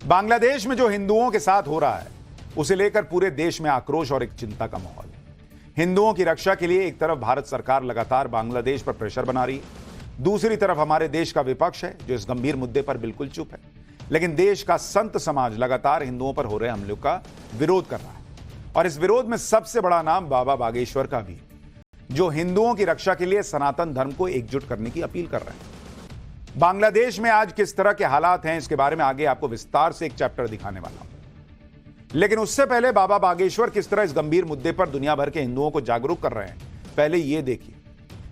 बांग्लादेश में जो हिंदुओं के साथ हो रहा है उसे लेकर पूरे देश में आक्रोश और एक चिंता का माहौल है। हिंदुओं की रक्षा के लिए एक तरफ भारत सरकार लगातार बांग्लादेश पर प्रेशर बना रही है, दूसरी तरफ हमारे देश का विपक्ष है जो इस गंभीर मुद्दे पर बिल्कुल चुप है। लेकिन देश का संत समाज लगातार हिंदुओं पर हो रहे हमलों का विरोध कर रहा है और इस विरोध में सबसे बड़ा नाम बाबा बागेश्वर का भी, जो हिंदुओं की रक्षा के लिए सनातन धर्म को एकजुट करने की अपील कर रहे हैं। बांग्लादेश में आज किस तरह के हालात हैं इसके बारे में आगे आपको विस्तार से एक चैप्टर दिखाने वाला हूं, लेकिन उससे पहले बाबा बागेश्वर किस तरह इस गंभीर मुद्दे पर दुनिया भर के हिंदुओं को जागरूक कर रहे हैं, पहले यह देखिए।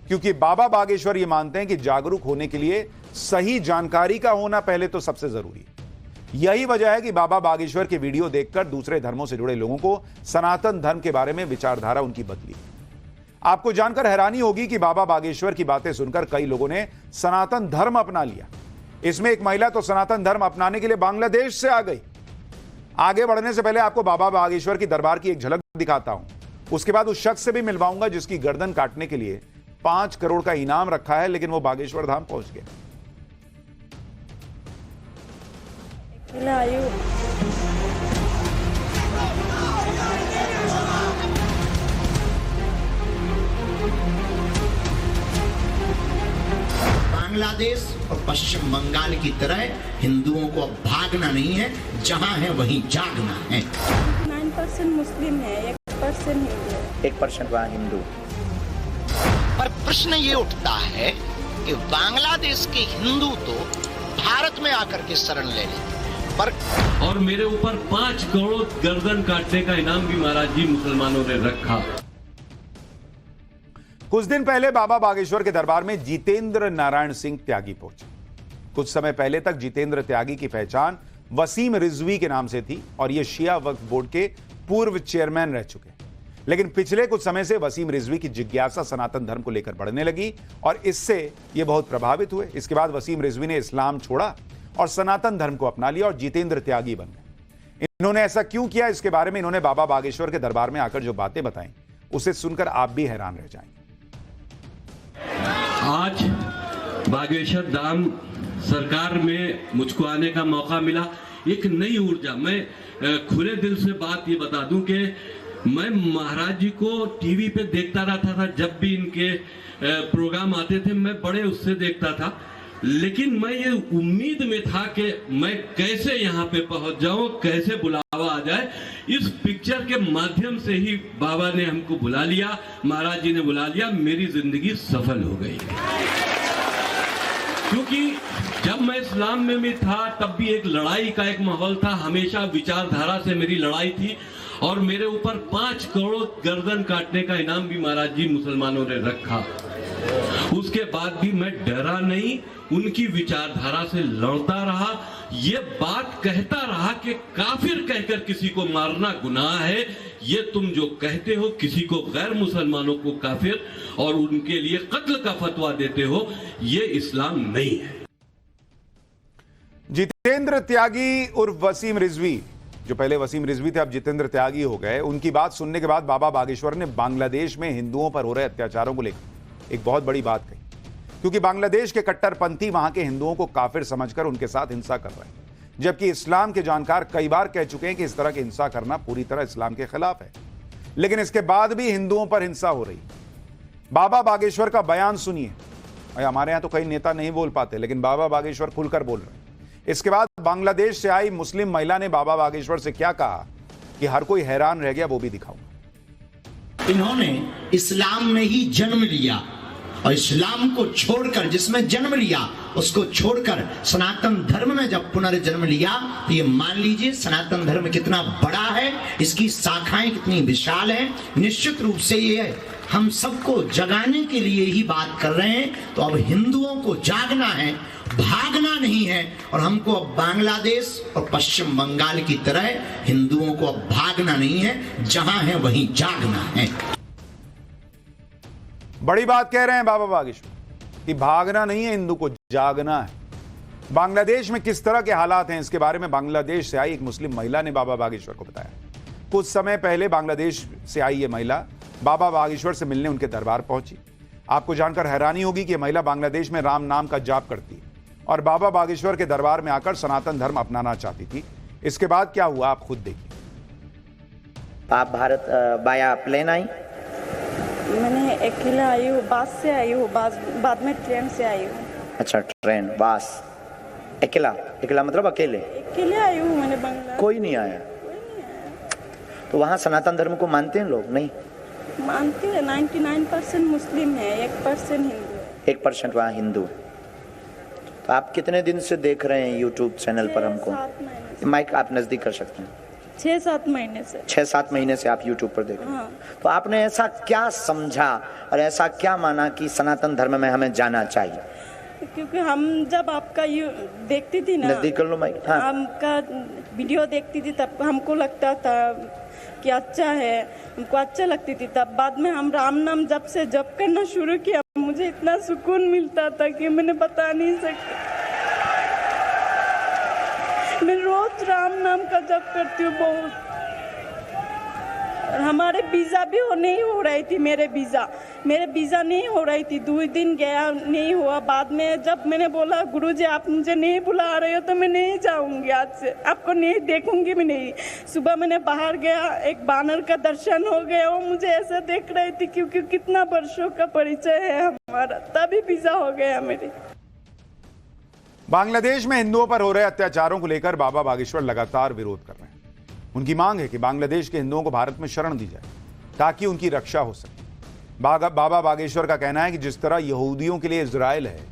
क्योंकि बाबा बागेश्वर यह मानते हैं कि जागरूक होने के लिए सही जानकारी का होना पहले तो सबसे जरूरी है। यही वजह है कि बाबा बागेश्वर के वीडियो देखकर दूसरे धर्मों से जुड़े लोगों को सनातन धर्म के बारे में विचारधारा उनकी बदली। आपको जानकर हैरानी होगी कि बाबा बागेश्वर की बातें सुनकर कई लोगों ने सनातन धर्म अपना लिया। इसमें एक महिला तो सनातन धर्म अपनाने के लिए बांग्लादेश से आ गई। आगे बढ़ने से पहले आपको बाबा बागेश्वर की दरबार की एक झलक दिखाता हूं, उसके बाद उस शख्स से भी मिलवाऊंगा जिसकी गर्दन काटने के लिए 5 करोड़ का इनाम रखा है, लेकिन वो बागेश्वर धाम पहुंच गया। बांग्लादेश और पश्चिम बंगाल की तरह हिंदुओं को अब भागना नहीं है, जहां है वहीं जागना है। 9% मुस्लिम है, 1% हिंदू है। 1% वहाँ हिंदू। पर प्रश्न ये उठता है कि बांग्लादेश के हिंदू तो भारत में आकर के शरण ले लेते, पर और मेरे ऊपर 5 करोड़ गर्दन काटने का इनाम भी महाराज जी मुसलमानों ने रखा। कुछ दिन पहले बाबा बागेश्वर के दरबार में जितेंद्र नारायण सिंह त्यागी पहुंचे। कुछ समय पहले तक जितेंद्र त्यागी की पहचान वसीम रिजवी के नाम से थी और यह शिया वक्फ बोर्ड के पूर्व चेयरमैन रह चुके। लेकिन पिछले कुछ समय से वसीम रिजवी की जिज्ञासा सनातन धर्म को लेकर बढ़ने लगी और इससे ये बहुत प्रभावित हुए। इसके बाद वसीम रिजवी ने इस्लाम छोड़ा और सनातन धर्म को अपना लिया और जितेंद्र त्यागी बन गए। इन्होंने ऐसा क्यों किया, इसके बारे में इन्होंने बाबा बागेश्वर के दरबार में आकर जो बातें बताई उसे सुनकर आप भी हैरान रह जाएंगे। आज बागेश्वर धाम सरकार में मुझको आने का मौका मिला, एक नई ऊर्जा। मैं खुले दिल से बात ये बता दूं कि मैं महाराज जी को टीवी पे देखता रहता था, जब भी इनके प्रोग्राम आते थे मैं बड़े उससे देखता था, लेकिन मैं ये उम्मीद में था कि मैं कैसे यहाँ पे पहुंच जाऊं, कैसे बुलावा आ जाए। इस पिक्चर के माध्यम से ही बाबा ने हमको बुला लिया, महाराज जी ने बुला लिया, मेरी जिंदगी सफल हो गई। क्योंकि जब मैं इस्लाम में भी था तब भी एक लड़ाई का एक माहौल था, हमेशा विचारधारा से मेरी लड़ाई थी और मेरे ऊपर 5 करोड़ गर्दन काटने का इनाम भी महाराज जी मुसलमानों ने रखा। उसके बाद भी मैं डरा नहीं, उनकी विचारधारा से लड़ता रहा, ये बात कहता रहा कि काफिर कहकर किसी को मारना गुनाह है। ये तुम जो कहते हो किसी को, गैर मुसलमानों को काफिर और उनके लिए कत्ल का फतवा देते हो, ये इस्लाम नहीं है। जितेंद्र त्यागी उर्फ वसीम रिजवी, जो पहले वसीम रिजवी थे अब जितेंद्र त्यागी हो गए, उनकी बात सुनने के बाद बाबा बागेश्वर ने बांग्लादेश में हिंदुओं पर हो रहे अत्याचारों को लेकर एक बहुत बड़ी बात कही। क्योंकि बांग्लादेश के कट्टरपंथी वहां के हिंदुओं को काफिर समझकर उनके साथ हिंसा कर रहे हैं, जबकि इस्लाम के जानकार कई बार कह चुके हैं कि इस तरह की हिंसा करना पूरी तरह इस्लाम के खिलाफ है। लेकिन इसके बाद भी हिंदुओं पर हिंसा हो रही। बाबा बागेश्वर का बयान सुनिए। हमारे यहां तो कई नेता नहीं बोल पाते, लेकिन बाबा बागेश्वर खुलकर बोल रहे हैं। इसके बाद बांग्लादेश से आई मुस्लिम महिला ने बाबा बागेश्वर से क्या कहा कि हर कोई हैरान रह गया, वो भी दिखाऊंगा। इन्होंने इस्लाम में ही जन्म लिया और इस्लाम को छोड़कर, जिसमें जन्म लिया उसको छोड़कर सनातन धर्म में जब पुनर्जन्म लिया, तो ये मान लीजिए सनातन धर्म कितना बड़ा है, इसकी शाखाएं कितनी विशाल हैं। निश्चित रूप से ये हम सबको जगाने के लिए ही बात कर रहे हैं। तो अब हिंदुओं को जागना है, भागना नहीं है, और हमको अब बांग्लादेश और पश्चिम बंगाल की तरह हिंदुओं को अब भागना नहीं है, जहां है वहीं जागना है। बड़ी बात कह रहे हैं बाबा बागेश्वर कि भागना नहीं है, हिंदू को जागना है। बांग्लादेश में किस तरह के हालात हैं इसके बारे में बांग्लादेश से आई एक मुस्लिम महिला ने बाबा बागेश्वर को बताया। कुछ समय पहले बांग्लादेश से आई ये महिला बाबा बागेश्वर से मिलने उनके दरबार पहुंची। आपको जानकर हैरानी होगी कि यह महिला बांग्लादेश में राम नाम का जाप करती है और बाबा बागेश्वर के दरबार में आकर सनातन धर्म अपनाना चाहती थी। इसके बाद क्या हुआ आप खुद देखिए। आप भारत बाया प्लेन आई? मैंने अकेला आई हूँ, बस से आई हूँ, बाद में ट्रेन से आई हूँ। अच्छा, ट्रेन, बस, अकेला? अकेला मतलब अकेले? अकेले आई हूँ मैंने बंगला। कोई नहीं आया? तो वहाँ सनातन धर्म को मानते हैं लोग? नहीं मानते हैं। 99% मुस्लिम है, 1% हिंदू है। 1% वहाँ हिंदू। तो आप कितने दिन से देख रहे हैं यूट्यूब चैनल पर हमको? 7 महीने से। माइक आप नजदीक कर सकते हैं। 6-7 महीने से। 6-7 महीने से आप यूट्यूब पर देख रहे हैं। हाँ। तो आपने ऐसा क्या समझा और ऐसा क्या माना कि सनातन धर्म में हमें जाना चाहिए? क्योंकि हम जब आपका देखती थी ना, नजदीक कर लो माइक। हाँ। हमका वीडियो देखती थी तब हमको लगता था कि अच्छा है, हमको अच्छा लगती थी। तब बाद में हम राम नाम जब से जप करना शुरू किया, मुझे इतना सुकून मिलता था कि मैंने बता नहीं सकती। मैं रोज राम नाम का जप करती हूँ बहुत। हमारे वीज़ा भी नहीं हो रही थी। मेरे वीज़ा नहीं हो रही थी। 2 दिन गया, नहीं हुआ। बाद में जब मैंने बोला गुरुजी आप मुझे नहीं बुला रहे हो तो मैं नहीं जाऊंगी, आज से आपको नहीं देखूंगी भी नहीं। सुबह मैंने बाहर गया, एक बानर का दर्शन हो गया। वो मुझे ऐसे देख रही थी क्योंकि कितना वर्षों का परिचय है हमारा, तभी वीज़ा हो गया मेरी। बांग्लादेश में हिंदुओं पर हो रहे अत्याचारों को लेकर बाबा बागेश्वर लगातार विरोध कर रहे हैं। उनकी मांग है कि बांग्लादेश के हिंदुओं को भारत में शरण दी जाए ताकि उनकी रक्षा हो सके। बाबा बागेश्वर का कहना है कि जिस तरह यहूदियों के लिए इजराइल है,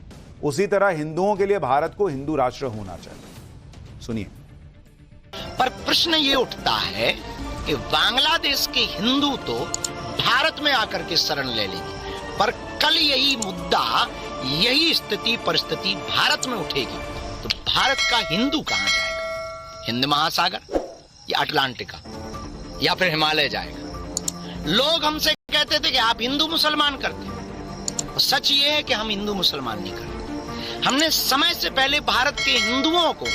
उसी तरह हिंदुओं के लिए भारत को हिंदू राष्ट्र होना चाहिए। सुनिए। पर प्रश्न ये उठता है कि बांग्लादेश के हिंदू तो भारत में आकर के शरण ले लेंगे, पर कल यही मुद्दा, यही स्थिति परिस्थिति भारत में उठेगी तो भारत का हिंदू कहां जाएगा? हिंद महासागर या अटलांटिका या फिर हिमालय जाएगा? लोग हमसे कहते थे कि आप हिंदू मुसलमान करते, और सच ये है कि हम हिंदू मुसलमान नहीं करते। हमने समय से पहले भारत के हिंदुओं को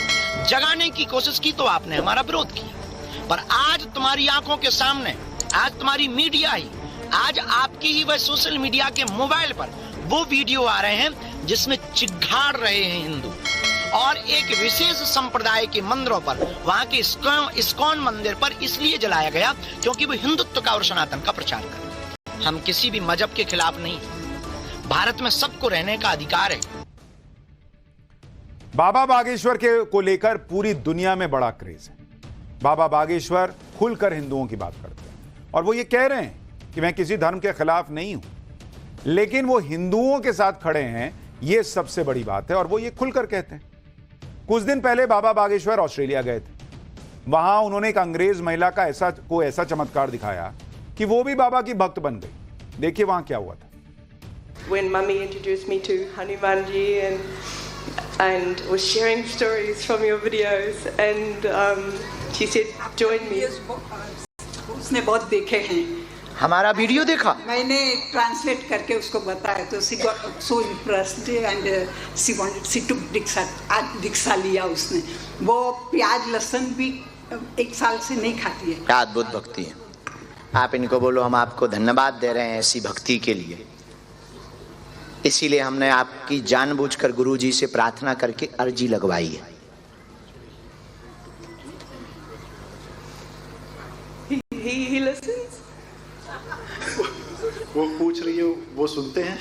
जगाने की कोशिश की तो आपने हमारा विरोध किया। पर आज तुम्हारी आंखों के सामने, आज तुम्हारी मीडिया ही, आज आपकी ही वह सोशल मीडिया के मोबाइल पर वो वीडियो आ रहे हैं जिसमें चिघाड़ रहे हैं हिंदू, और एक विशेष संप्रदाय के मंदिरों पर, वहां के इस्कॉन मंदिर पर इसलिए जलाया गया क्योंकि वो हिंदुत्व का और सनातन का प्रचार कर। हम किसी भी मजहब के खिलाफ नहीं, भारत में सबको रहने का अधिकार है। बाबा बागेश्वर को लेकर पूरी दुनिया में बड़ा क्रेज है। बाबा बागेश्वर खुलकर हिंदुओं की बात करते हैं और वो ये कह रहे हैं कि मैं किसी धर्म के खिलाफ नहीं हूं, लेकिन वो हिंदुओं के साथ खड़े हैं, ये सबसे बड़ी बात है और वो ये खुलकर कहते हैं। कुछ दिन पहले बाबा बागेश्वर ऑस्ट्रेलिया गए थे। वहां उन्होंने एक अंग्रेज महिला का ऐसा चमत्कार दिखाया कि वो भी बाबा की भक्त बन गई। देखिए वहां क्या हुआ था। When Mummy introduced me to Hanumanji and was sharing stories from your videos and she said join me. उसने बहुत देखे हैं। हमारा वीडियो देखा, मैंने ट्रांसलेट करके उसको बताया तो she got so impressed and she took दीक्षा लिया उसने। वो प्याज लहसुन भी 1 साल से नहीं खाती है। क्या अद्भुत भक्ति है। आप इनको बोलो हम आपको धन्यवाद दे रहे हैं ऐसी भक्ति के लिए। इसीलिए हमने आपकी जानबूझकर गुरुजी से प्रार्थना करके अर्जी लगवाई है। He listens. वो पूछ रही है, वो सुनते हैं।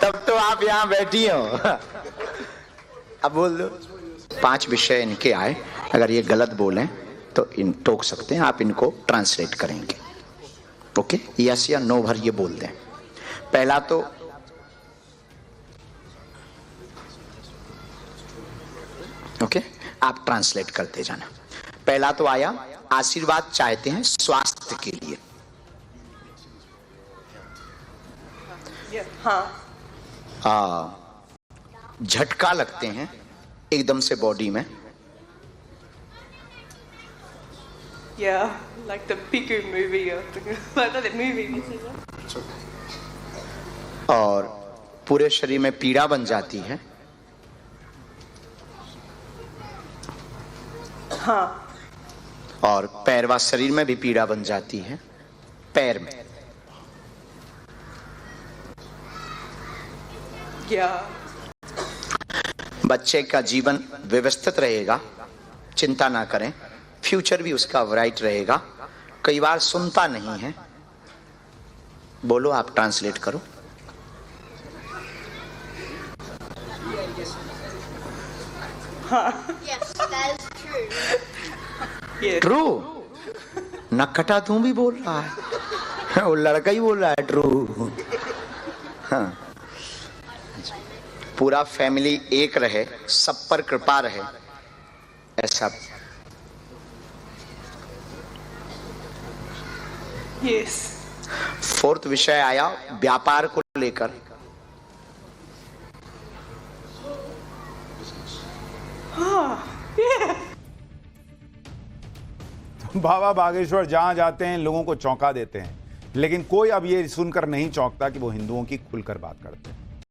तब तो आप यहाँ बैठी हो। अब बोल दो। 5 विषय इनके आए, अगर ये गलत बोलें तो इन टोक सकते हैं, आप इनको ट्रांसलेट करेंगे। ओके, यस या नो भर ये बोल दें। पहला तो ओके, आप ट्रांसलेट करते जाना। पहला तो आया, आशीर्वाद चाहते हैं स्वास्थ्य के लिए। हाँ। झटका लगते हैं एकदम से बॉडी में। Yeah, like the Piku movie or that movie. और पूरे शरीर में पीड़ा बन जाती है। हाँ। और पैर व शरीर में भी पीड़ा बन जाती है, पैर में। Yeah. बच्चे का जीवन व्यवस्थित रहेगा, चिंता ना करें, फ्यूचर भी उसका ब्राइट रहेगा। कई बार सुनता नहीं है, बोलो, आप ट्रांसलेट करो। Yes, that is true. Yes. True? नक्कटा तू भी बोल रहा है, वो लड़का ही बोल रहा है ट्रू। हाँ, पूरा फैमिली एक रहे, सब पर कृपा रहे, ऐसा। Yes. फोर्थ विषय आया व्यापार को लेकर। बाबा बागेश्वर जहां जाते हैं लोगों को चौंका देते हैं, लेकिन कोई अब ये सुनकर नहीं चौंकता कि वो हिंदुओं की खुलकर बात करते हैं।